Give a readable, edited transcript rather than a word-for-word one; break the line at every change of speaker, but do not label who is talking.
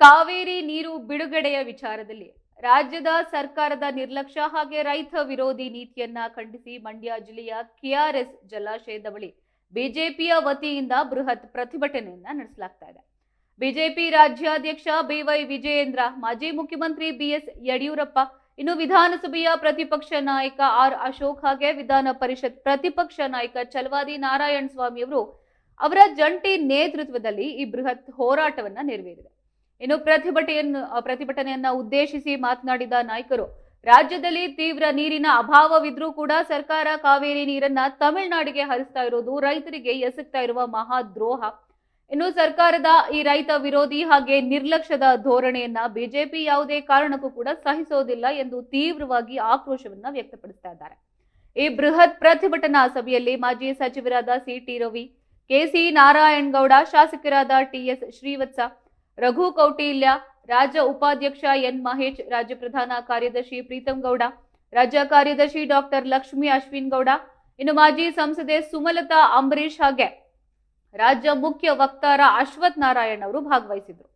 ಕಾವೇರಿ ನೀರು ಬಿಡುಗಡೆಯ ವಿಚಾರದಲ್ಲಿ ರಾಜ್ಯದ ಸರ್ಕಾರದ ನಿರ್ಲಕ್ಷ್ಯ ಹಾಗೆ ರೈತ ವಿರೋಧಿ ನೀತಿಯನ್ನ ಖಂಡಿಸಿ ಮಂಡ್ಯ ಜಿಲ್ಲೆಯ ಕೆಆರ್ಎಸ್ ಜಲಾಶಯದ ಬಳಿ ಬಿಜೆಪಿಯ ವತಿಯಿಂದ ಬೃಹತ್ ಪ್ರತಿಭಟನೆಯನ್ನ ನಡೆಸಲಾಗ್ತಾ ಇದೆ. ಬಿಜೆಪಿ ರಾಜ್ಯಾಧ್ಯಕ್ಷ ಬಿವೈ ವಿಜಯೇಂದ್ರ, ಮಾಜಿ ಮುಖ್ಯಮಂತ್ರಿ ಬಿಎಸ್ ಯಡಿಯೂರಪ್ಪ, ಇನ್ನು ವಿಧಾನಸಭೆಯ ಪ್ರತಿಪಕ್ಷ ನಾಯಕ ಆರ್ ಅಶೋಕ್ ಹಾಗೆ ವಿಧಾನ ಪರಿಷತ್ ಪ್ರತಿಪಕ್ಷ ನಾಯಕ ಚಲವಾದಿ ನಾರಾಯಣ ಸ್ವಾಮಿ ಅವರ ಜಂಟಿ ನೇತೃತ್ವದಲ್ಲಿ ಈ ಬೃಹತ್ ಹೋರಾಟವನ್ನ ನೆರವೇರಿದೆ. ಇನ್ನು ಪ್ರತಿಭಟನೆಯನ್ನ ಉದ್ದೇಶಿಸಿ ಮಾತನಾಡಿದ ನಾಯಕರು, ರಾಜ್ಯದಲ್ಲಿ ತೀವ್ರ ನೀರಿನ ಅಭಾವವಿದ್ರೂ ಕೂಡ ಸರ್ಕಾರ ಕಾವೇರಿ ನೀರನ್ನ ತಮಿಳುನಾಡಿಗೆ ಹರಿಸ್ತಾ ಇರೋದು ರೈತರಿಗೆ ಎಸಗ್ತಾ ಇರುವ ಮಹಾ ದ್ರೋಹ. ಇನ್ನು ಸರ್ಕಾರದ ಈ ರೈತ ವಿರೋಧಿ ಹಾಗೆ ನಿರ್ಲಕ್ಷ್ಯದ ಧೋರಣೆಯನ್ನ ಬಿಜೆಪಿ ಯಾವುದೇ ಕಾರಣಕ್ಕೂ ಕೂಡ ಸಹಿಸೋದಿಲ್ಲ ಎಂದು ತೀವ್ರವಾಗಿ ಆಕ್ರೋಶವನ್ನ ವ್ಯಕ್ತಪಡಿಸ್ತಾ ಇದ್ದಾರೆ. ಈ ಬೃಹತ್ ಪ್ರತಿಭಟನಾ ಸಭೆಯಲ್ಲಿ ಮಾಜಿ ಸಚಿವರಾದ ಸಿಟಿ ರವಿ, ಕೆಸಿ ನಾರಾಯಣಗೌಡ, ಶಾಸಕರಾದ ಟಿಎಸ್ ಶ್ರೀವತ್ಸ, ರಘು ಕೌಟಿಲ್ಯ, ರಾಜ್ಯ ಉಪಾಧ್ಯಕ್ಷ ಎನ್ ಮಹೇಶ್, ರಾಜ್ಯ ಪ್ರಧಾನ ಕಾರ್ಯದರ್ಶಿ ಪ್ರೀತಂ ಗೌಡ, ರಾಜ್ಯ ಕಾರ್ಯದರ್ಶಿ ಡಾಕ್ಟರ್ ಲಕ್ಷ್ಮಿ ಅಶ್ವಿನ್ ಗೌಡ, ಇನ್ನು ಮಾಜಿ ಸಂಸದೆ ಸುಮಲತಾ ಅಂಬರೀಶ್ ಹಾಗೆ ರಾಜ್ಯ ಮುಖ್ಯ ವಕ್ತಾರ ಅಶ್ವಥ್ ನಾರಾಯಣ್ ಅವರು ಭಾಗವಹಿಸಿದ್ರು.